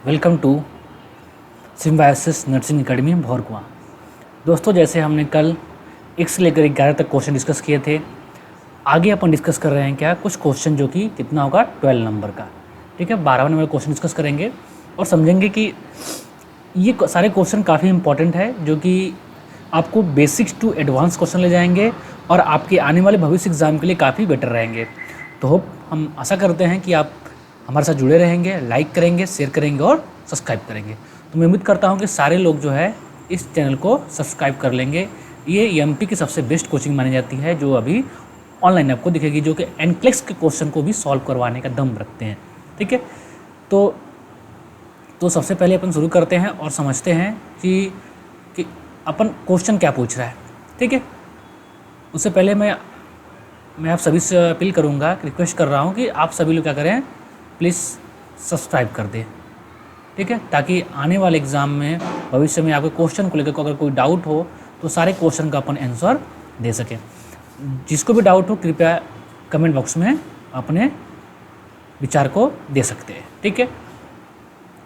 Welcome to Symbiosis nursing academy Bhorkua. दोस्तों, जैसे हमने कल 1 से लेकर 11 तक क्वेश्चन डिस्कस किए थे, आगे अपन डिस्कस कर रहे हैं क्या कुछ क्वेश्चन जो कि कितना होगा 12 नंबर का। ठीक है, 12 नंबर क्वेश्चन डिस्कस करेंगे और समझेंगे कि ये सारे क्वेश्चन काफ़ी इंपॉर्टेंट है, जो कि आपको बेसिक्स टू एडवांस क्वेश्चन ले जाएंगे और आपके आने वाले भविष्य एग्जाम के लिए काफ़ी बेटर रहेंगे। तो होप हम आशा करते हैं कि आप हमारे साथ जुड़े रहेंगे, लाइक करेंगे, शेयर करेंगे और सब्सक्राइब करेंगे। तो मैं उम्मीद करता हूं कि सारे लोग जो है इस चैनल को सब्सक्राइब कर लेंगे। ये एमपी की सबसे बेस्ट कोचिंग मानी जाती है, जो अभी ऑनलाइन आपको दिखेगी, जो कि एनक्लेक्स के क्वेश्चन को भी सॉल्व करवाने का दम रखते हैं। ठीक है, तो सबसे पहले अपन शुरू करते हैं और समझते हैं कि अपन क्वेश्चन क्या पूछ रहा है। ठीक है, उससे पहले मैं आप सभी से अपील करूँगा, रिक्वेस्ट कर रहा हूँ कि आप सभी लोग क्या करें, प्लीज़ सब्सक्राइब कर दें। ठीक है, ताकि आने वाले एग्ज़ाम में भविष्य में आपके क्वेश्चन को लेकर अगर कोई डाउट हो तो सारे क्वेश्चन का अपन आंसर दे सकें। जिसको भी डाउट हो कृपया कमेंट बॉक्स में अपने विचार को दे सकते हैं। ठीक है,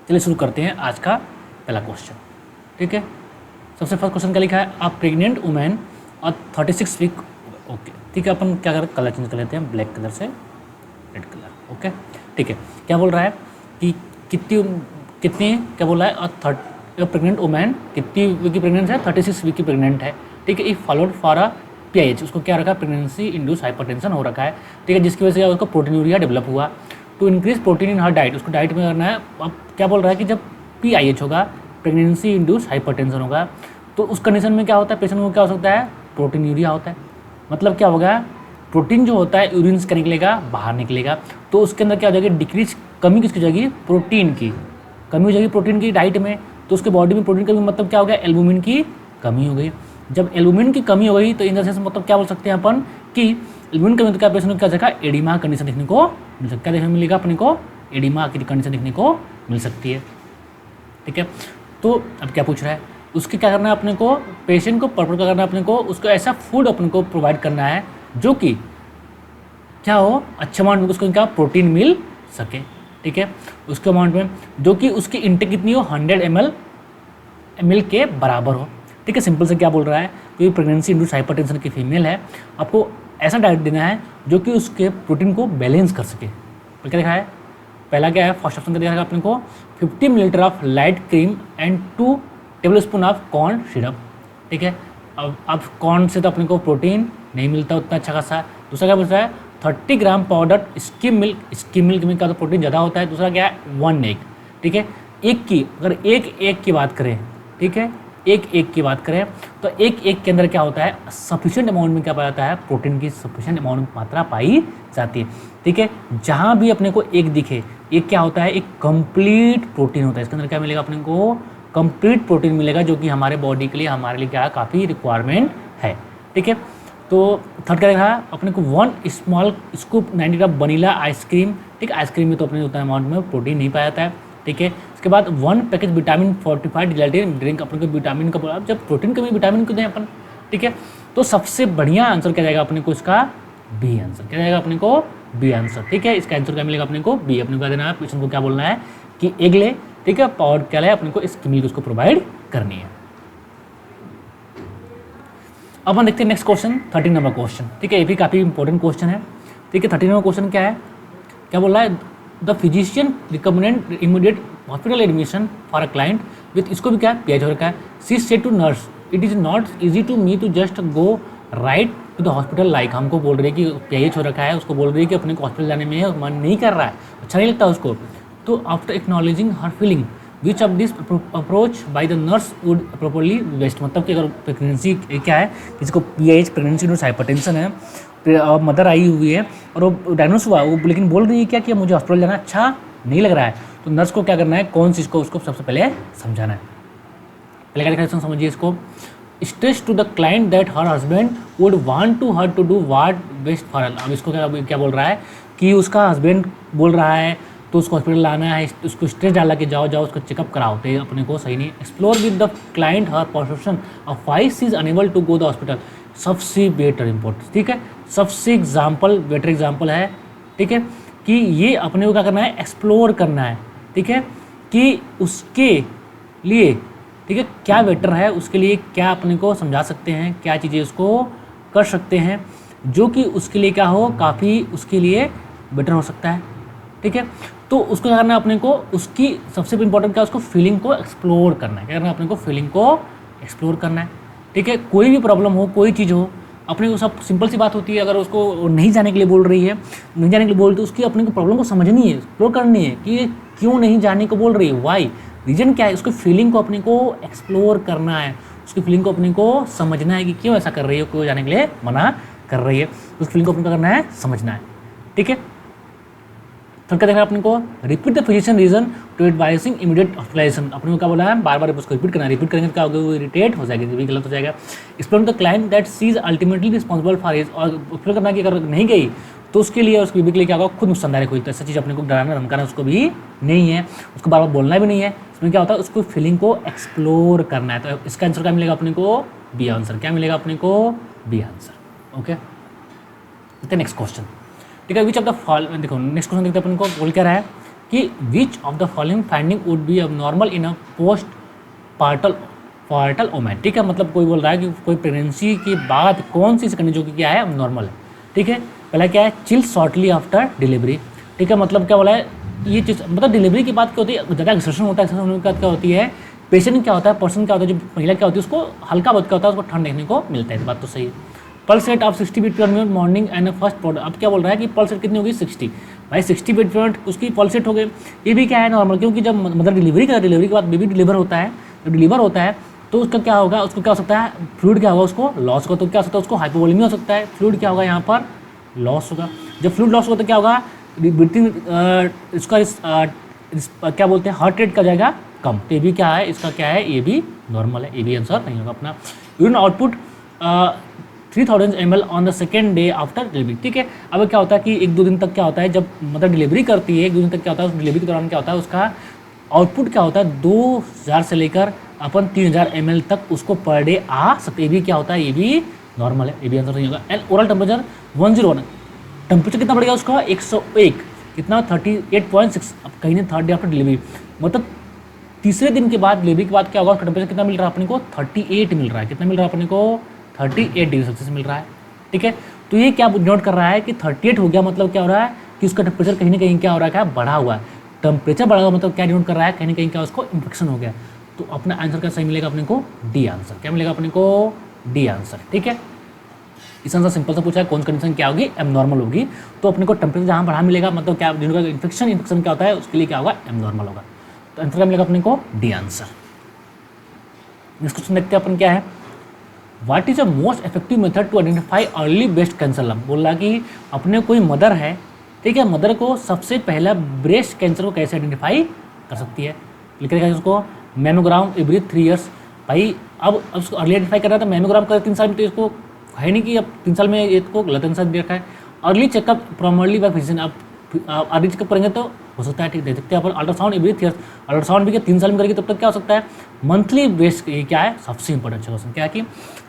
चलिए शुरू करते हैं आज का पहला क्वेश्चन। ठीक है, सबसे फर्स्ट क्वेश्चन क्या लिखा है, अ प्रेग्नेंट वुमेन और 36 वीक। ओके, ठीक है, अपन क्या करें, कलर चेंज कर लेते हैं, ब्लैक कलर से रेड कलर। ओके, ठीक है, क्या बोल रहा है कि कितनी क्या बोल रहा है, और प्रेग्नेंट वुमेन कितनी वीक की प्रेगनेंट है, 36 वीक की प्रेग्नेंट है। ठीक है, if followed for a PIH, उसको क्या रखा, प्रेगनेंसी इंड्यूस हाइपरटेंशन हो रखा है। ठीक है, जिसकी वजह से उसको प्रोटीनूरिया डेवलप हुआ। To increase protein in her diet, उसको डाइट में करना है। अब क्या बोल रहा है कि जब पीआईएच होगा, प्रेगनेंसी इंड्यूस हाइपरटेंशन होगा, तो उस कंडीशन में क्या होता है, पेशेंट को क्या हो सकता है, प्रोटीनूरिया होता है। मतलब क्या होगा, प्रोटीन जो होता है यूरिन से क्या निकलेगा, बाहर निकलेगा। तो उसके अंदर क्या हो जाएगी, डिक्रीज, कमी किसकी हो जाएगी, प्रोटीन की कमी हो जाएगी, प्रोटीन की डाइट में। तो उसके बॉडी में प्रोटीन की कमी मतलब क्या हो गया, एल्बुमिन की कमी हो गई। जब एल्बुमिन की कमी हो गई तो इन द सेंस मतलब क्या बोल सकते हैं अपन कि एल्बुमिन कमी, तो क्या पेशेंट को क्या देखा, एडिमा कंडीशन देखने को मिल सकता है। क्या देखने को मिलेगा अपने को, एडिमा की कंडीशन देखने को मिल सकती है। ठीक है, तो अब क्या पूछ रहा है, उसके क्या करना है अपने को, पेशेंट को पर्पल क्या करना है अपने को, उसको ऐसा फूड अपने को प्रोवाइड करना है जो कि क्या हो, अच्छे अमाउंट में उसको क्या प्रोटीन मिल सके। ठीक है, उसके अमाउंट में जो कि उसकी इंटेक कितनी हो, 100 ml के बराबर हो। ठीक है, सिंपल से क्या बोल रहा है, क्योंकि प्रेगनेंसी इंड्यूस हाइपरटेंशन की फीमेल है, आपको ऐसा डाइट देना है जो कि उसके प्रोटीन को बैलेंस कर सके। तो क्या लिखा है, पहला क्या है, फर्स्ट ऑप्शन क्या दिखा अपने को, 50 millilitre of light cream and 2 tablespoon of corn syrup. ठीक है, अब कॉर्न से तो अपने को प्रोटीन नहीं मिलता उतना अच्छा खासा। दूसरा क्या बोलता है, 30 ग्राम पाउडर स्किम मिल्क में क्या तो प्रोटीन ज़्यादा होता है। दूसरा क्या है, 1 एग। ठीक है, एक की अगर एक एग की बात करें, ठीक है, एक एग की बात करें तो एक एग के अंदर क्या होता है, सफिशिएंट अमाउंट में क्या पाया जाता है, प्रोटीन की सफिशिएंट अमाउंट मात्रा पाई जाती है। ठीक है, जहाँ भी अपने को एक दिखे, एक क्या होता है, एक कंप्लीट प्रोटीन होता है। इसके अंदर क्या मिलेगा अपने को, कंप्लीट प्रोटीन मिलेगा, जो कि हमारे बॉडी के लिए, हमारे लिए क्या काफ़ी रिक्वायरमेंट है। ठीक है, तो थर्ड क्या देखा अपने को, 1 स्मॉल स्कूप 90 ग्राम वनीला आइसक्रीम। ठीक है, आइसक्रीम में तो अपने उतना अमाउंट में प्रोटीन नहीं पाया जाता है। ठीक है, इसके बाद 1 package vitamin fortified dilated drink, अपने को विटामिन का बोला, जब प्रोटीन कमी विटामिन को दें अपन। ठीक है, तो सबसे बढ़िया आंसर क्या जाएगा अपने को, इसका बी आंसर क्या जाएगा अपने को, बी आंसर। ठीक है, इसका आंसर क्या मिलेगा अपने को, बी। अपने को क्या देना है, पेशेंट को क्या बोलना है कि एग ले। ठीक है, पाउडर क्या है अपने को, इसकी मिल्क उसको प्रोवाइड करनी है। अब हम देखते हैं नेक्स्ट क्वेश्चन, 13 नंबर क्वेश्चन। ठीक है, ये भी काफ़ी इंपॉर्टेंट क्वेश्चन है। ठीक है, 13 नंबर क्वेश्चन क्या है, क्या बोल रहा है, the physician recommended immediate hospital admission for a client with, इसको भी क्या है, पीएच हो रखा है। She said to nurse, it is not easy to me to just go right to the hospital, like हमको बोल रही है कि पीएच हो रखा है, उसको बोल रही है कि अपने को हॉस्पिटल जाने में मन नहीं कर रहा है, अच्छा नहीं लगता उसको। तो after acknowledging her feeling which of this approach by the nurse would properly best, मतलब कि अगर प्रेगनेंसी क्या है, किसी को पीएच प्रेगनेंसी इंड्यूस हाइपरटेंशन है, मदर आई हुई है और वो डायग्नोस हुआ, वो लेकिन बोल रही है क्या कि मुझे हॉस्पिटल जाना अच्छा नहीं लग रहा है, तो नर्स को क्या करना है, कौन चीज़ को उसको सबसे पहले समझाना है। पहले क्या लिखा है समझिए इसको, stress to the client that her husband would want to her to do what best for her. अब इसको क्या बोल रहा है कि उसका हस्बैंड बोल रहा है तो उसको हॉस्पिटल लाना है, उसको स्ट्रेस डाला कि जाओ उसको चेकअप कराओ, तो अपने को सही नहीं। Explore with the client her perception of why she is unable to go the hospital, सबसे बेटर इंपॉर्टेंट। ठीक है, सबसे बेटर एग्जाम्पल है। ठीक है, कि ये अपने को क्या करना है, एक्सप्लोर करना है। ठीक है, कि उसके लिए, ठीक है, क्या बेटर है, उसके लिए क्या अपने को समझा सकते हैं, क्या चीज़ें उसको कर सकते हैं जो कि उसके लिए क्या हो, काफ़ी उसके लिए बेटर हो सकता है। ठीक है, तो उसको क्या करना है अपने को, उसकी सबसे इम्पोर्टेंट क्या है, उसको फीलिंग को एक्सप्लोर करना है। क्या करना है अपने को, फीलिंग को एक्सप्लोर करना है। ठीक है, कोई भी प्रॉब्लम हो, कोई चीज़ हो, अपने को सब सिंपल सी बात होती है, अगर उसको नहीं जाने के लिए बोल रही है, नहीं जाने के लिए बोल, तो उसकी अपने को प्रॉब्लम को समझनी है, एक्सप्लोर करनी है कि ये क्यों नहीं जाने को बोल रही है, वाई, रीजन क्या है, उसकी फीलिंग को अपने को एक्सप्लोर करना है, उसकी फीलिंग को अपने को समझना है कि क्यों ऐसा कर रही है, क्यों जाने के लिए मना कर रही है, उस फीलिंग को अपने को करना है, समझना है। ठीक है, तो क्या देखना है अपने को, repeat the physician reason to advising immediate hospitalisation. अपने को क्या बोला है, बार बार उसको रिपीट करना है, रिपीट करेंगे तो क्या होगा, वो इरिटेट हो जाएगी, भी गलत हो जाएगा। Explain the client that she is ultimately responsible for his, और एक्सप्लेन करना कि अगर नहीं गई तो उसके लिए, उसकी बीबी के लिए क्या होगा, खुद नुकसानदायक हुई। तो ऐसा चीज़ अपने को डराना धमकाना उसको भी नहीं है, उसको बार बार बोलना भी नहीं है। इसमें क्या होता है, उसको फीलिंग को एक्सप्लोर करना है। तो इसका आंसर क्या मिलेगा अपने को, बी आंसर। क्या मिलेगा अपने को, B answer. Okay, next question. ठीक है, विच ऑफ द फॉलोइंग, देखो नेक्स्ट क्वेश्चन देखते हैं अपन को, बोल क्या रहा है कि which of the following finding would be abnormal in a post partal women. ठीक है, मतलब कोई बोल रहा है कि कोई प्रेगनेंसी के बाद कौन सी कंडीशन जो कि क्या है, अबनॉर्मल है। ठीक है, पहला क्या है, चिल शॉर्टली आफ्टर डिलीवरी। ठीक है, मतलब क्या बोला है, ये चीज़ मतलब डिलीवरी की बात क्या होती है, ज़्यादा एक्सर्शन होता है, एक्सर्शन होने के बाद क्या होती है, पेशेंट क्या होता है, पर्सन क्या होता है, जो महिला क्या होती है, उसको हल्का बहुत क्या होता है, उसको ठंड देखने को मिलता है। बात तो सही है। Pulse rate of 60 beat per minute morning and first powder. अब क्या बोल रहा है कि पल्स रेट कितनी होगी, 60। भाई 60 बीट पर मिनट उसकी पल्स रेट हो गई, ये भी क्या है, नॉर्मल, क्योंकि जब मदर डिलीवरी के बाद बेबी डिलीवर होता है, जब डिलीवर होता है तो उसका क्या होगा, उसको क्या हो सकता है, फ्लूइड क्या होगा, उसको लॉस होगा। तो क्या हो सकता है, उसको हाइपोवोलेमिया हो सकता है, फ्लूइड क्या होगा यहाँ पर, लॉस होगा। जब फ्लूइड लॉस होगा तो क्या होगा, ब्रीथिंग इसका क्या बोलते हैं, हार्ट रेट का जाएगा कम। तो ये भी क्या है, इसका क्या है, ये भी नॉर्मल है, ये भी आंसर नहीं होगा अपना। Urine output 3000 ml on the second day after delivery. ठीक है, अब क्या होता है कि 1-2 दिन तक क्या होता है, जब मतलब डिलीवरी करती है 1-2 दिन तक क्या होता है, उस डिलीवरी के दौरान क्या होता है, उसका आउटपुट क्या होता है, 2000 से लेकर अपन 3000 ml तक उसको पर डे आ सकते। ये भी क्या होता है, ये भी नॉर्मल है, ये भी आंसर नहीं होगा। एंड ओरल टेम्परेचर 101, टेम्परेचर कितना बढ़ेगा उसका, 101, कितना 38.6। अब कहीं नहीं, थर्ड डे आफ्टर डिलीवरी, मतलब तीसरे दिन के बाद, डिलीवरी के बाद क्या होगा, उसका टेम्परेचर कितना मिल रहा है अपने को, 38 मिल रहा है। कितना मिल रहा है अपने को, 38 डिग्री सेल्सियस मिल रहा है। ठीक है, तो ये क्या नोट कर रहा है कि 38 हो गया, मतलब क्या हो रहा है कि उसका टेम्परेचर कहीं ना कहीं क्या हो रहा है, क्या बढ़ा हुआ है। टेम्परेचर बढ़ा हुआ मतलब क्या नोट कर रहा है, कहीं ना कहीं क्या उसको इन्फेक्शन हो गया। तो अपना आंसर क्या सही मिलेगा अपने को, डी आंसर। क्या मिलेगा अपने को, डी आंसर। ठीक है, इस आंसर सिंपल सा पूछा है, कौन सी कंडीशन क्या होगी, एबनॉर्मल होगी। तो अपने को टेम्परेचर जहाँ बढ़ा मिलेगा, मतलब क्या जिनका इन्फेक्शन क्या होता है, उसके लिए क्या होगा, एबनॉर्मल होगा। तो आंसर क्या मिलेगा अपने को, डी आंसर। नेक्स्ट क्वेश्चन देखते हैं अपन क्या है, what is a most effective method to identify early breast cancer lump. बोल रहा कि अपने कोई मदर है, ठीक है, मदर को सबसे पहला ब्रेस्ट कैंसर को कैसे आइडेंटिफाई कर सकती है, लिख रखा है उसको मैमोग्राम एवरी 3 ईयर्स। भाई अब उसको अर्ली आइडेंटिफाई कर रहा था, मैमोग्राम कर 3 साल में, तो इसको है नहीं कि अब 3 साल में इसको गलत आंसर दे रखा है। अर्ली चेकअप प्रॉमरली बाय फिजिशियन, अब अर्ली चेकअप करेंगे तो हो सकता है, ठीक, दे सकते हैं अपन अल्ट्रासाउंड एवरी 3 ईयर्स। अल्ट्रासाउंड भी क्या 3 साल में करेगी, तब तक क्या हो सकता है, मंथली ब्रेस्ट, ये क्या है सबसे इंपॉर्टेंट क्वेश्चन, क्या है कि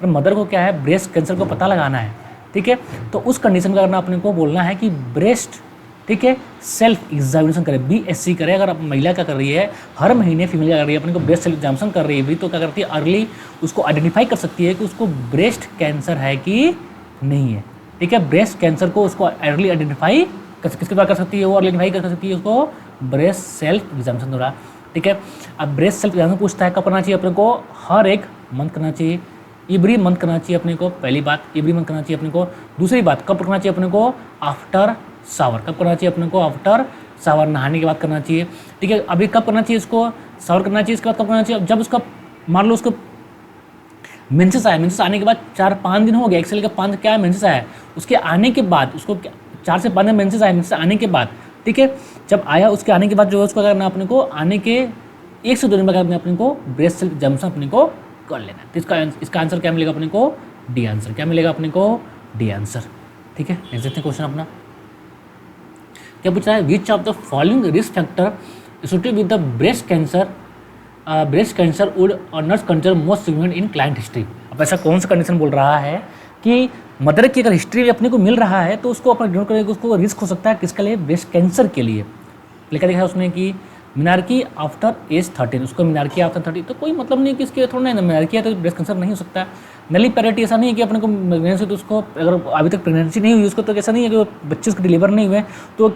मदर को क्या है, ब्रेस्ट कैंसर को पता लगाना है। ठीक है, तो उस कंडीशन का करना अपने को बोलना है कि ब्रेस्ट, ठीक है, सेल्फ एग्जामिनेशन करे, BSc करे। अगर महिला क्या कर रही है, हर महीने फीमेल क्या कर रही है, अपने को ब्रेस्ट सेल्फ एग्जामिनेशन कर रही है भी, तो क्या करती है, अर्ली उसको आइडेंटिफाई कर सकती है कि उसको ब्रेस्ट कैंसर है कि नहीं है। ठीक है, ब्रेस्ट कैंसर को उसको अर्ली आइडेंटिफाई किसके द्वारा कर सकती है, वो अर्ली आइडेंटिफाई कर सकती है उसको ब्रेस्ट सेल्फ एग्जामिनेशन द्वारा। ठीक है, अब ब्रेस्ट सेल्फ एग्जामिनेशन पूछता है कब करना चाहिए अपने को, हर एक मंथ करना चाहिए, एवरी मंथ करना चाहिए अपने को, पहली बात एवरी मंथ करना चाहिए अपने को। दूसरी बात कब करना चाहिए अपने को, आफ्टर शावर। कब करना चाहिए अपने को, आफ्टर शावर, नहाने के बाद करना चाहिए। ठीक है, अभी कब करना चाहिए इसको, शावर करना चाहिए, इसके बाद कब करना चाहिए, जब उसका मान लो उसको मेंसेस आया, मेंसेस आने के बाद 4-5 दिन हो गया, एक्सेल का 5 क्या है, मेंसेस आया, उसके आने के बाद उसको 4 से 5 दिन मेंसेस आया, मेंसेस आने के बाद, ठीक है, जब आया उसके आने के बाद जो है उसको करना अपने को, आने के 1 से 2 दिन बाद अपने को ब्रेस्ट सेल्फ एग्जामिनेशन अपने को कर लेना है। तो इसका आंसर क्या मिलेगा अपने को, डी आंसर। क्या मिलेगा अपने को, डी आंसर। ठीक है, नेक्स्ट देखते हैं क्वेश्चन अपना क्या पूछ रहा है, which of the following risk factor associated with the breast cancer would nurse consider most significant in client history. अब ऐसा कौन सा कंडीशन बोल रहा है कि मदर की अगर हिस्ट्री अपने को मिल रहा है तो उसको अपना इग्नोर करेंगे, उसको रिस्क हो सकता है किसके लिए, ब्रेस्ट कैंसर के लिए। लिखा देखा है उसने कि मिनार्की आफ्टर एज 13, उसको मिनार्की आफ्टर 30, तो कोई मतलब नहीं कि इसके थोड़ा ना मिनार्की है तो ब्रेस्ट कैंसर नहीं हो सकता। नली पैरिटी ऐसा नहीं है कि अपने को प्रेगनेंसी, तो उसको अगर अभी तक प्रेगनेंसी नहीं हुई उसको, तो ऐसा नहीं है कि वो बच्चे उसको डिलीवर नहीं हुए, तो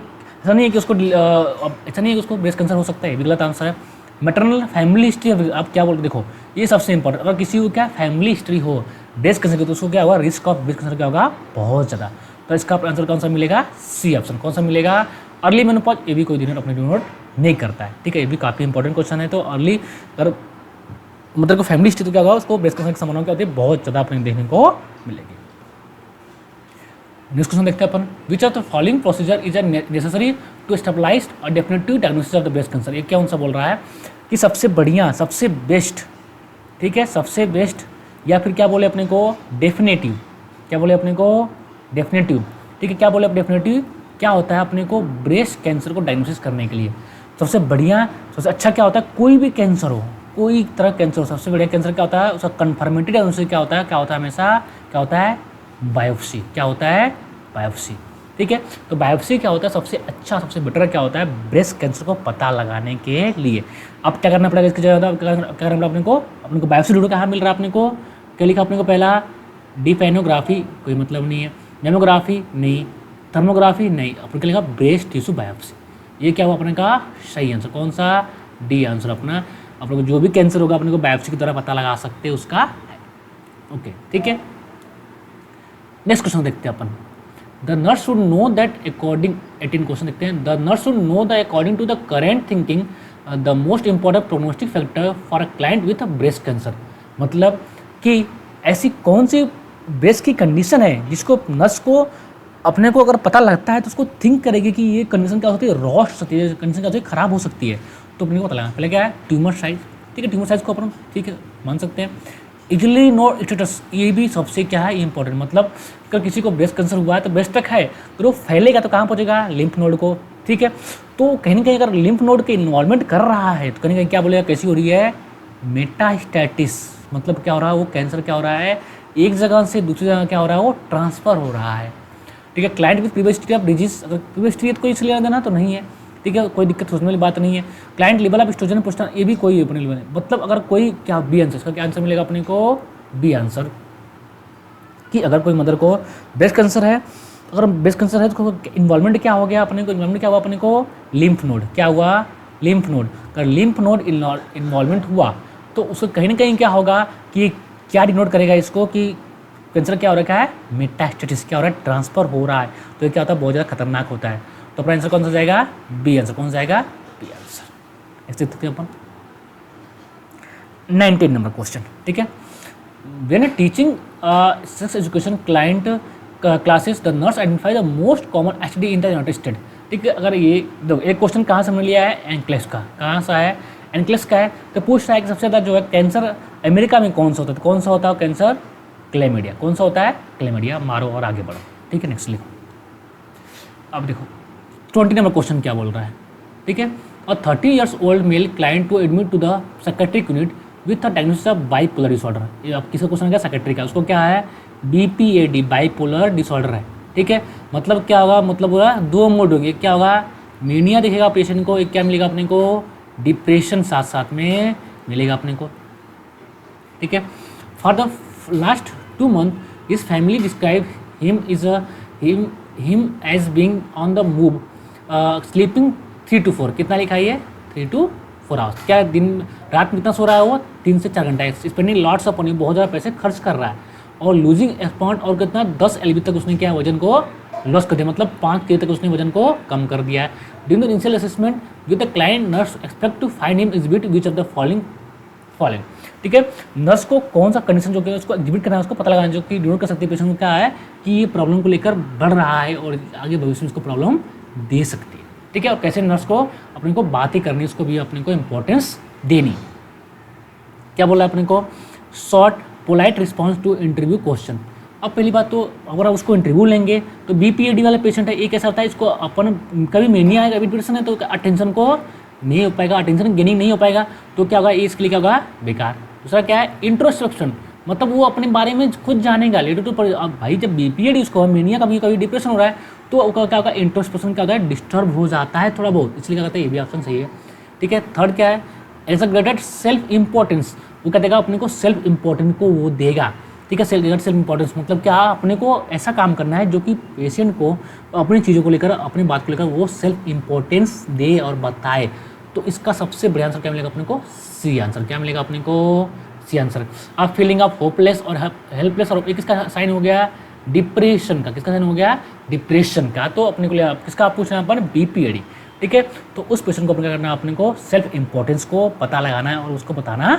ऐसा नहीं है कि उसको ऐसा नहीं है कि उसको ब्रेस्ट कैंसर हो सकता है, ये भी गलत आंसर है। मैटरनल फैमिली हिस्ट्री, आप क्या बोलते, देखो ये सबसे इंपॉर्टेंट, अगर किसी को क्या फैमिली हिस्ट्री हो ब्रेस्ट कैंसर की, तो उसको क्या होगा, रिस्क ऑफ ब्रेस्ट कैंसर क्या होगा, बहुत ज़्यादा। तो इसका आंसर कौन सा मिलेगा, सी ऑप्शन। कौन सा मिलेगा, अर्ली मेनोपॉज, ये भी कोई डिनोट अपने डिनोट नहीं करता है, ठीक है, ये भी काफ़ी इंपॉर्टेंट क्वेश्चन है। तो अर्ली अगर मतलब को फैमिली हिस्ट्री तो क्या होगा, उसको ब्रेस्ट कैंसर की संभावना क्या होती है, बहुत ज़्यादा अपने देखने को मिलेगी। नेक्स्ट क्वेश्चन देखते हैं अपन, which of the following procedure is necessary to stabilise और definitive diagnosis of the breast cancer. ये क्या उनसा बोल रहा है कि सबसे बढ़िया, सबसे बेस्ट, ठीक है, सबसे बेस्ट, या फिर क्या बोले अपने को डेफिनेटिव, क्या बोले अपने को डेफिनेटिव, ठीक है, क्या बोले डेफिनेटिव क्या होता है अपने को ब्रेस्ट कैंसर को डायग्नोसिस करने के लिए सबसे बढ़िया, सबसे अच्छा क्या होता है, कोई भी कैंसर हो, कोई तरह कैंसर हो, सबसे बढ़िया कैंसर क्या होता है, उसका कन्फर्मेटेड डायग्नोसिस क्या होता है हमेशा, क्या होता है, बायोप्सी, क्या होता है, बायोप्सी, ठीक है। तो बायोप्सी क्या होता है, सबसे अच्छा, सबसे बेटर क्या होता है ब्रेस्ट कैंसर को पता लगाने के लिए। अब क्या करना पड़ेगा इसकी जगह, क्या करना पड़ेगा अपने को बायोप्सी ढूंढो, कहाँ मिल रहा है अपने को, क्या लिखा अपने को, पहला डिपेनोग्राफी, कोई मतलब नहीं है, मेमोग्राफी नहीं, थर्मोग्राफी नहीं, अपने को लिखा ब्रेस्ट टिश्यू बायोप्सी, ये क्या हुआ अपने का सही आंसर, कौन सा, डी आंसर अपना। अपने को जो भी कैंसर होगा अपने को बायोप्सी की द्वारा पता लगा सकते हैं उसका, ओके, ठीक है। नेक्स्ट क्वेश्चन देखते हैं अपन, the nurse should know that according, 18 question देखते हैं, the nurse should know that according to the current thinking the most important prognostic factor for a client with breast cancer, मतलब कि ऐसी कौन सी ब्रेस्ट की कंडीशन है जिसको नर्स को अपने को अगर पता लगता है तो उसको थिंक करेगी कि ये कंडीशन क्या होती है, रॉस्ट हो सकती है, कंडीशन क्या होती है, खराब हो सकती है, तो अपने को पता लगा। पहले क्या है, ट्यूमर साइज, ठीक है, ट्यूमर साइज को अपन ठीक है मान सकते हैं। इजली नो स्टेटस, ये भी सबसे क्या है इंपॉर्टेंट, मतलब अगर किसी को ब्रेस्ट कैंसर हुआ है तो ब्रेस्ट तक है, तो वो फैलेगा तो कहाँ पहुँचेगा, लिम्फ नोड को, ठीक है। तो कहीं ना कहीं अगर लिम्फ नोड के इन्वॉल्वमेंट कर रहा है तो कहीं ना कहीं क्या बोलेगा, कैसी हो रही है, मेटास्टैटिस, मतलब क्या हो रहा है, वो कैंसर क्या हो रहा है, एक जगह से दूसरी जगह क्या हो रहा है, वो ट्रांसफर हो रहा है, ठीक है। Client with previous history of disease, अगर प्रीवियस हिस्ट्री तो कोई इसलिए लेना देना तो नहीं है, ठीक है, कोई दिक्कत सोचने वाली बात नहीं है। Client level of oestrogen poster, ये भी कोई अपने लेवल, मतलब अगर कोई क्या बी आंसर, इसका क्या आंसर मिलेगा अपने को, बी आंसर, कि अगर कोई मदर को ब्रेस्ट कैंसर है, अगर ब्रेस्ट कैंसर है तो इन्वॉल्वमेंट क्या हो गया अपने को, इन्वॉल्वमेंट क्या हुआ अपने को, लिम्फ नोड, क्या हुआ, लिम्फ नोड, अगर लिम्फ नोड इन्वॉल्वमेंट हुआ तो उसको कहीं ना कहीं क्या होगा कि क्या डिनोट करेगा इसको कि कैंसर क्या हो रखा है, मेटास्टेटिस, क्या हो रहा है, ट्रांसफर हो रहा है, तो ये क्या होता है, बहुत ज़्यादा खतरनाक होता है। तो अपना आंसर कौन सा जाएगा, बी आंसर, कौन सा जाएगा, बी आंसर। ऐसे देखते हैं अपन 19 नंबर क्वेश्चन, ठीक है। When teaching sex education client classes the nurse identify the most common STD in the United state, ठीक है। अगर ये देखो एक क्वेश्चन कहाँ से हमने लिया है, एनक्लेस का, कहाँ सा है, एनक्लेस का है, तो पूछ रहा है कि सबसे ज़्यादा जो है कैंसर अमेरिका में कौन सा होता है, तो कौन सा होता है कैंसर, क्लेमिडिया, कौन सा होता है, क्लेमिडिया, मारो और आगे बढ़ो, ठीक है। नेक्स्ट लिखो, अब देखो 20 नंबर क्वेश्चन क्या बोल रहा है, ठीक है। और 30 years old male client to admit to the psychiatric unit with a diagnosis of bipolar disorder, ये अब किसका क्वेश्चन है, क्या साइकेट्रिक का, उसको क्या है, BPAD, बाइपोलर डिसऑर्डर है, ठीक है। मतलब क्या होगा, मतलब होगा दो मोड होंगे, क्या होगा, मीनिया दिखेगा पेशेंट को, एक क्या मिलेगा अपने को, डिप्रेशन साथ साथ में मिलेगा अपने को, ठीक है। For the last 2 months his family describe him as being on the move, sleeping 3 to 4, कितना लिखा है ये, 3 to 4 hours, क्या दिन रात में कितना सो रहा है वो, 3 से 4 घंटा, स्पेंडिंग लॉट्स ऑफ मनी, बहुत ज़्यादा पैसे खर्च कर रहा है, और लूजिंग एक्सपाउंड, और कितना 10 LB तक उसने क्या वजन को लॉस कर दिया, मतलब 5 kg तक उसने वजन को कम कर दिया है। During the initial assessment with the client nurse expect to find him exhibit which of the following, ठीक है। नर्स को कौन सा कंडीशन जो कि उसको एग्जिबिट करना है, उसको पता लगाना, जो कि डिनोट कर सकती है पेशेंट को क्या है कि ये प्रॉब्लम को लेकर बढ़ रहा है और आगे भविष्य में उसको प्रॉब्लम दे सकती है, ठीक है। और कैसे नर्स को अपने को बातें करनी, उसको भी अपने को इंपॉर्टेंस देनी। क्या बोला अपने को, short polite response to interview question. अब पहली बात तो अगर आप उसको इंटरव्यू लेंगे तो BPAD वाला पेशेंट है, एक ऐसा होता है इसको अपन कभी मेनिया है, कभी डिप्रेशन है, तो अटेंशन को नहीं हो पाएगा, अटेंशन गेनिंग नहीं हो पाएगा, तो क्या होगा, इसके लिए क्या होगा, बेकार। दूसरा क्या है, इंट्रोस्पेक्शन, मतलब वो अपने बारे में खुद जानेगा, लेटर टू अब भाई जब BPAD उसको मेनिया कभी कभी डिप्रेशन हो रहा है तो क्या होगा, इंट्रोस्पेक्शन क्या होता है, डिस्टर्ब हो जाता है थोड़ा बहुत, इसलिए क्या कहते हैं, ये भी ऑप्शन सही है। ठीक है। थर्ड क्या है, एक्सग्रेटेड सेल्फ इम्पोर्टेंस, वो क्या देगा अपने को, सेल्फ इम्पोर्टेंस को वो देगा, ठीक है। सेल्फ इम्पोर्टेंस मतलब क्या, अपने को ऐसा काम करना है जो कि पेशेंट को अपनी चीज़ों को लेकर, अपनी बात को लेकर वो सेल्फ इम्पोर्टेंस दे और बताए। तो इसका सबसे बढ़िया आंसर क्या मिलेगा अपने को, सी आंसर। क्या मिलेगा अपने को, सी आंसर। आप फीलिंग ऑफ होपलेस और हेल्पलेस, और किसका साइन हो गया, डिप्रेशन का। किसका साइन हो गया, डिप्रेशन का। तो अपने को किसका आप पूछ रहे हैं अपन, बीपीएडी, ठीक है। तो उस पेशेंट को अपने क्या करना है, अपने को सेल्फ इम्पोर्टेंस को पता लगाना है और उसको बताना है,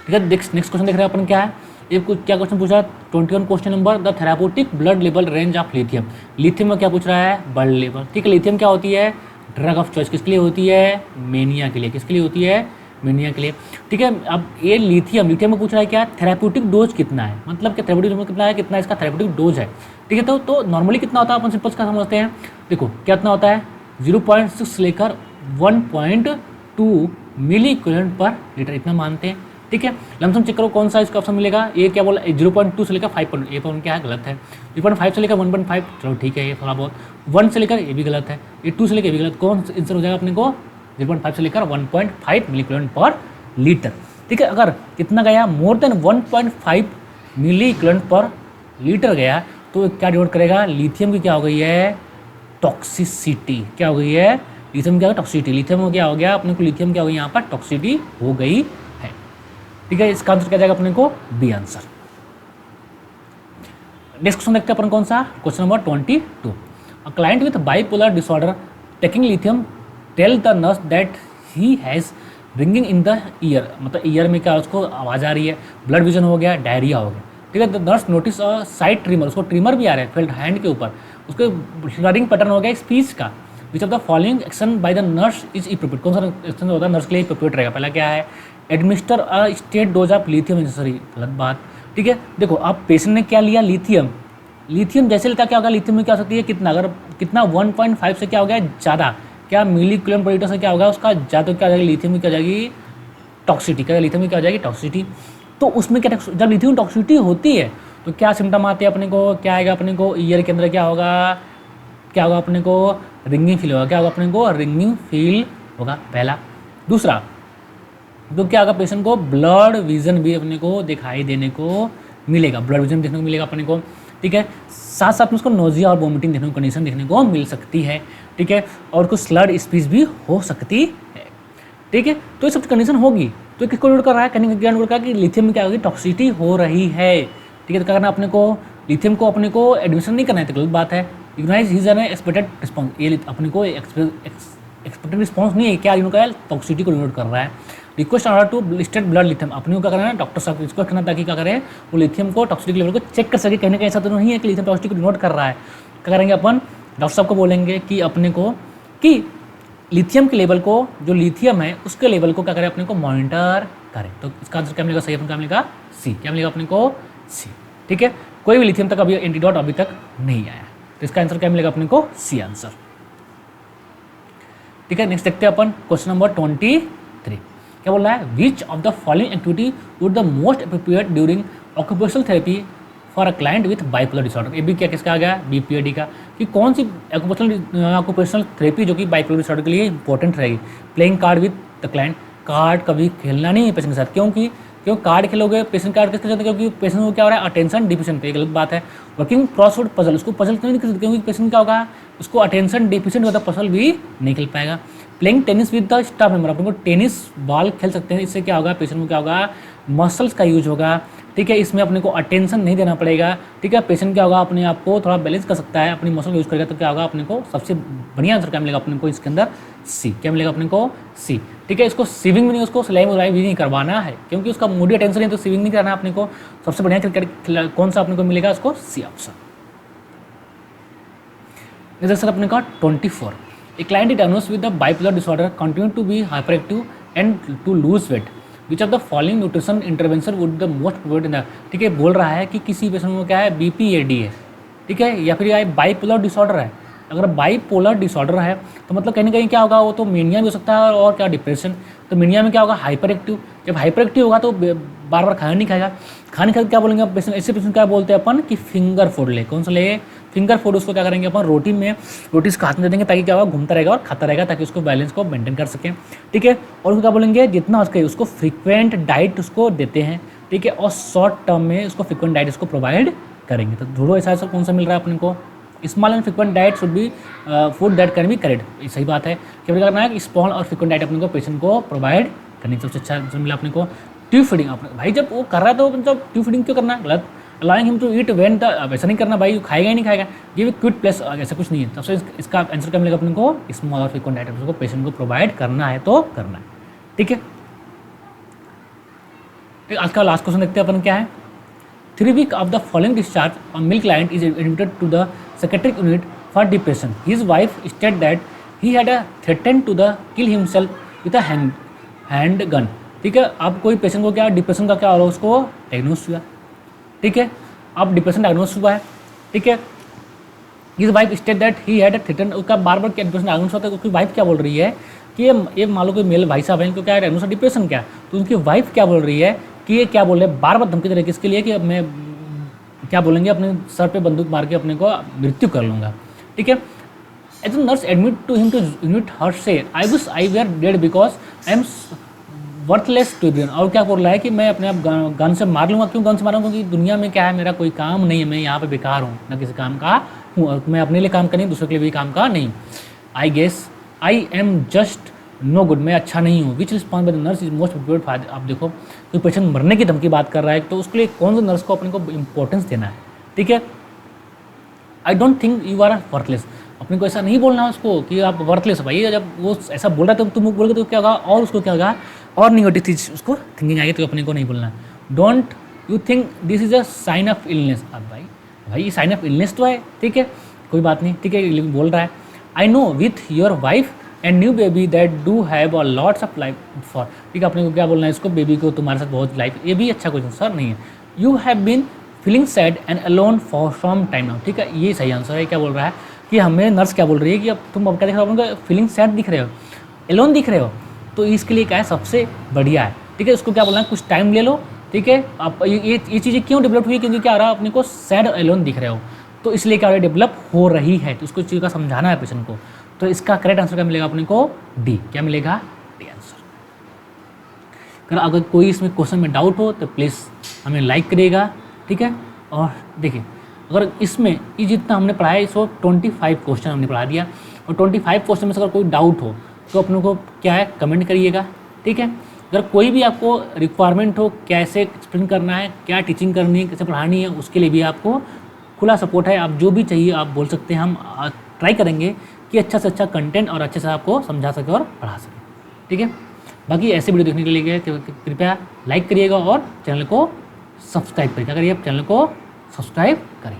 ठीक है। नेक्स्ट क्वेश्चन देख रहे हैं अपन क्या है, ये क्या क्वेश्चन पूछा, 21 question number, the therapeutic blood level range of lithium. Lithium में क्या पूछ रहा है, ब्लड लेवल, ठीक है। लिथियम क्या होती है, ड्रग ऑफ चॉइस। किसके लिए होती है, मेनिया के लिए। किसके लिए होती है, मेनिया के लिए, ठीक है। अब ये लिथियम में पूछ रहा है क्या, थेराप्यूटिक डोज कितना है, मतलब क्या थेराप्यूटिक डोज कितना है, कितना इसका थेराप्यूटिक डोज है, ठीक है। तो नॉर्मली कितना होता है, अपन सिंपल का समझते हैं। देखो कितना होता है, 0.6 से लेकर 1.2 मिली इक्विवेलेंट पर लीटर, इतना मानते हैं, ठीक है। लमसम चेक करो कौन सा इसका ऑप्शन मिलेगा, ये क्या बोला, 0.2 से लेकर 5, ये तो क्या है, गलत है। 0.5 से लेकर 1.5, चलो ठीक है, ये थोड़ा बहुत। 1 से लेकर ये भी गलत है, ये 2 से लेकर ये भी गलत, कौन आंसर हो जाएगा अपने को, 0.5 से लेकर 1.5 मिली इक्विवेलेंट पर लीटर, ठीक है। अगर कितना गया, मोर देन 1.5 मिली इक्विवेलेंट पर लीटर गया, तो क्या डिनोट करेगा, लिथियम की क्या हो गई है, टॉक्सिसिटी। क्या हो गई है, लिथियम क्या, टॉक्सिसिटी। लिथियम में क्या हो गया अपने को, लिथियम क्या हो गई यहाँ पर, टॉक्सिसिटी हो गई है, ठीक है। इसका आंसर क्या जाएगा अपने को, बी आंसर। नेक्स्ट क्वेश्चन देखते हैं अपन कौन सा, question number 22। A client with bipolar disorder taking lithium tell the nurse that he has ringing in the ear, मतलब ईयर में क्या उसको आवाज़ आ रही है, ब्लड विजन हो गया, डायरिया हो गया, ठीक है। The nurse notice a side trimmer, उसको ट्रिमर भी आ रहा है फेल्ड हैंड के ऊपर, उसके ब्लडिंग पैटर्न हो गया स्पीच का। विच of the following action by the nurse is appropriate, कौन सा एक्शन होता है नर्स के लिए एप्रोप्रिएट रहेगा। पहला क्या है, administer a state dose of lithium necessary, गलत बात, ठीक है। देखो अब पेशेंट ने क्या लिया, लिथियम जैसे लेता क्या होगा, लिथियम में क्या हो सकती है, कितना, अगर कितना 1.5 से क्या हो गया ज़्यादा, क्या मिली इक्विवेलेंट पर लीटर से क्या होगा उसका ज़्यादा, क्या हो जाएगी लिथियम में, क्या हो जाएगी टॉक्सिसिटी, क्या लिथियम में क्या हो जाएगी टॉक्सिसिटी। तो उसमें क्या, जब लिथियम टॉक्सिसिटी होती है तो क्या सिम्टम आते हैं अपने को, क्या आएगा अपने को, ईयर के अंदर क्या होगा, क्या होगा अपने को, रिंगिंग फील होगा, क्या होगा अपने को, रिंगिंग फील होगा, पहला। दूसरा तो क्या होगा, पेशेंट को ब्लड विजन भी अपने को दिखाई देने को मिलेगा, ब्लड विजन देखने को मिलेगा अपने को, ठीक है। साथ साथ में उसको नोजिया और वोमिटिंग देखने को, कंडीशन देखने को मिल सकती है, ठीक है। और कुछ स्लर्ड स्पीच भी हो सकती है, ठीक है। तो ये सब कंडीशन होगी, तो किसको नोट कर रहा है, क्या नोट कर रहा है कि लिथियम में क्या होगी, टॉक्सिसिटी हो रही है, ठीक है। तो क्या करना अपने को, लिथियम को अपने को एडमिशन नहीं करना है, तो गलत बात है। इग्नोराइज हिज एन एक्सपेक्टेड रिस्पॉन्स, ये अपने को एक्सपेक्टेड रिस्पॉन्स नहीं है, क्या नोट कर रहा है, टॉक्सिसिटी को नोट कर रहा है। Request order to listed blood lithium, अपने को क्या करना है, डॉक्टर साहब को रिक्वेस्ट करना ताकि क्या करें, वो लिथियम को टॉक्सिसिटी लेवल को चेक कर सके, कहीं ना कहीं ऐसा तो नहीं है कि लिथियम टॉक्सिसिटी को नोट कर रहा है। क्या करेंगे अपन, डॉक्टर साहब को बोलेंगे कि अपने को कि लिथियम के लेवल को, जो लिथियम है उसके लेवल को क्या करें, अपने को मॉनिटर करें। तो इसका आंसर क्या मिलेगा, सही अपन क्या मिलेगा, सी। क्या मिलेगा अपने को, सी, ठीक है। कोई भी लिथियम तक अभी एंटीडोट अभी तक नहीं आया, तो इसका आंसर क्या मिलेगा अपने को, सी आंसर, ठीक है। नेक्स्ट देखते हैं अपन क्वेश्चन नंबर 23। क्या बोल रहा है, which of the following activity would the most appropriate during occupational therapy for a client with bipolar disorder. ये भी क्या किसका आ गया, बीपीएडी का, कि कौन सी ऑक्यूपेशनल थेरेपी जो कि बाइपोलर डिसऑर्डर के लिए इंपॉर्टेंट रहेगी। Playing card with the client, card कभी खेलना नहीं है पेशेंट के साथ, क्यों कार्ड खेलोगे पेशेंट कार्ड किसके साथ, क्योंकि पेशेंट को क्या हो रहा है, अटेंशन डिफिशिएंट, ये गलत बात है। वर्किंग क्रॉसवर्ड पजल, उसको पजल क्यों नहीं कर सकते, क्योंकि पेशेंट क्या होगा, उसको अटेंशन डिफिशिएंट होता, पजल भी नहीं खेल पाएगा। Playing tennis with the staff member, अपन को टेनिस बॉल खेल सकते हैं, इससे क्या होगा, पेशेंट को क्या होगा, मसल्स का यूज होगा, ठीक है। इसमें अपने को अटेंशन नहीं देना पड़ेगा, ठीक है। पेशेंट क्या होगा, अपने आप को थोड़ा बैलेंस कर सकता है, अपनी मसल का यूज करेगा, तो क्या होगा अपने को सबसे बढ़िया आंसर क्या मिलेगा अपने को इसके अंदर, सी। क्या मिलेगा अपने को, सी, ठीक है। इसको सीविंग भी नहीं, उसको सिलाई उलाई भी नहीं करवाना है, क्योंकि उसका मूडी अटेंशन है, तो सीविंग नहीं करना अपने को। सबसे बढ़िया क्रिकेट कौन सा अपने को मिलेगा, उसको सी ऑप्शन। सर अपने का 24, a client diagnosed with the bipolar disorder continue to be hyperactive and to lose weight, which of the following nutrition intervention would the most provide in the, ठीक है। बोल रहा है कि किसी पेशेंट में क्या है, बीपीएडी है, ठीक है, या फिर बाइपोलर डिसऑर्डर है। अगर बाइपोलर डिसऑर्डर है तो मतलब कहीं ना कहीं क्या होगा, वो तो मेनिया भी हो सकता है और क्या डिप्रेशन। तो मेनिया में क्या होगा, हाइपर एक्टिव, जब हाइपर एक्टिव होगा तो बार खाना नहीं खाएगा, खाने खा क्या बोलेंगे पेशेंट, ऐसे पेशेंट क्या बोलते हैं अपन कि फिंगर फूड ले, कौन सा ले, फिंगर फूड उसको क्या करेंगे अपन रोटी उसको हाथ में दे देंगे ताकि क्या होगा, घूमता रहेगा और खाता रहेगा ताकि उसको बैलेंस को मेंटेन कर सकें। ठीक है, और उसको क्या बोलेंगे, जितना हो सके उसको फ्रीक्वेंट डाइट उसको देते हैं। ठीक है, और शॉर्ट टर्म में उसको फ्रीक्वेंट डाइट उसको प्रोवाइड करेंगे। तो ढूंढो ऐसा ऐसा कौन सा मिल रहा है अपन को। Small and frequent diet should be food that can be correct, सही बात है। क्या करना है कि स्मॉल और फ्रीक्वेंट डाइट अपने को पेशेंट को प्रोवाइड करनी सबसे अच्छा आंसर मिला अपने को। ट्यूब फीडिंग, अपने भाई जब वो कर रहा है तो मतलब ट्यूब फीडिंग क्यों करना है, गलत। Allowing him to eat when the, वैसा नहीं करना भाई, खाएगा ही नहीं खाएगा, गिव क्विट प्लस, ऐसा कुछ नहीं है। तब से इसका आंसर क्या मिलेगा अपने को, स्मॉल और फ्रीक्वेंट डाइट को पेशेंट को प्रोवाइड करना है तो करना है। ठीक है, आज का लास्ट क्वेश्चन देखते हैं अपन क्या है। 3 weeks of the following discharge, a male client is admitted to the psychiatric unit for depression. His wife stated that he had threatened to kill himself with a handgun. ठीक है, अब कोई patient को क्या डिप्रेशन का क्या हो रहा है, उसको डायग्नोस हुआ। ठीक है, अब डिप्रेशन डायग्नोस हुआ है। ठीक है, his wife state that he had threaten, उसका बार बार क्या डिप्रेशन डायग्नोस होता है, उसकी वाइफ क्या बोल रही है कि ये मान लो कोई मेल भाई साहब है, इनको क्या डायग्नोस है डिप्रेशन क्या, तो उनकी वाइफ क्या बोल रही है कि ये क्या बोल रहे हैं, बार बार धमकी दे रहे हैं किसके लिए कि अब मैं क्या बोलेंगे, अपने सर पे बंदूक मार के अपने को मृत्यु कर लूँगा। ठीक है, as a nurse admit to him to unit हर से I wish I were dead because I am worthless to everyone. और क्या बोल रहा है कि मैं अपने आप गन से मार लूँगा। क्यों गन से मारूंगा, क्योंकि दुनिया में क्या है, मेरा कोई काम नहीं है, मैं यहाँ पे बेकार हूँ, ना किसी काम का हूँ, मैं अपने लिए काम का नहीं, दूसरे के लिए भी काम का नहीं। I guess I am just no good, मैं अच्छा नहीं हूँ। Which response by the nurse is most appropriate for, आप देखो कोई पेशेंट मरने की धमकी बात कर रहा है तो उसके लिए कौन सा नर्स को अपने को इंपॉर्टेंस देना है। ठीक है, I don't think you are worthless, अपने को ऐसा नहीं बोलना है उसको कि आप वर्थलेस हो भाई। जब वो ऐसा बोल रहा है तो तुम बोलोगे तो क्या होगा, और उसको क्या होगा, और निगेटिव चीज उसको थिंकिंग आएगी, तो अपने को नहीं बोलना है। Don't you think this is a sign of illness. अब भाई ये साइन ऑफ इलनेस तो है, ठीक है, कोई बात नहीं। ठीक है, लेकिन बोल रहा है I know with your wife and new baby that do have a lots of life for. ठीक है, अपने को क्या बोलना है, इसको बेबी को तुम्हारे साथ बहुत लाइफ, ये भी अच्छा क्वेश्चन सर नहीं है। You have been feeling sad and alone for from time now. ठीक है, ये सही आंसर है। क्या बोल रहा है कि हमें नर्स क्या बोल रही है कि अब तुम अब क्या दिख रहे हो, अपने फीलिंग सैड दिख रहे हो, एलोन दिख रहे हो, तो इसके लिए क्या है सबसे बढ़िया है। ठीक है, उसको क्या बोलना है, कुछ टाइम ले लो। ठीक है, आप ये चीज़ें क्यों डेवलप हुई, क्योंकि क्या आ रहा है, अपने को सैड और एलोन दिख रहे हो, तो इसलिए क्या हो रहा है, डेवलप हो रही है, तो उसको चीज़ का समझाना है पेशेंट को। तो इसका करेक्ट आंसर क्या मिलेगा अपने को, डी। क्या मिलेगा, डी आंसर। अगर कोई इसमें क्वेश्चन में डाउट हो तो प्लीज़ हमें लाइक करिएगा। ठीक है, और देखिए अगर इसमें ये जितना हमने पढ़ाया इसको 25 क्वेश्चन हमने पढ़ा दिया, और 25 क्वेश्चन में से अगर कोई डाउट हो तो अपने को क्या है कमेंट करिएगा। ठीक है, अगर कोई भी आपको रिक्वायरमेंट हो, कैसे एक्सप्लेन करना है, क्या टीचिंग करनी है, कैसे पढ़ानी है, उसके लिए भी आपको खुला सपोर्ट है। आप जो भी चाहिए आप बोल सकते हैं, हम ट्राई करेंगे कि अच्छा से अच्छा कंटेंट और अच्छे से आपको समझा सके और पढ़ा सके। ठीक है, बाकी ऐसे वीडियो देखने के लिए कृपया लाइक करिएगा और चैनल को सब्सक्राइब करिएगा। अगर ये चैनल को सब्सक्राइब करें।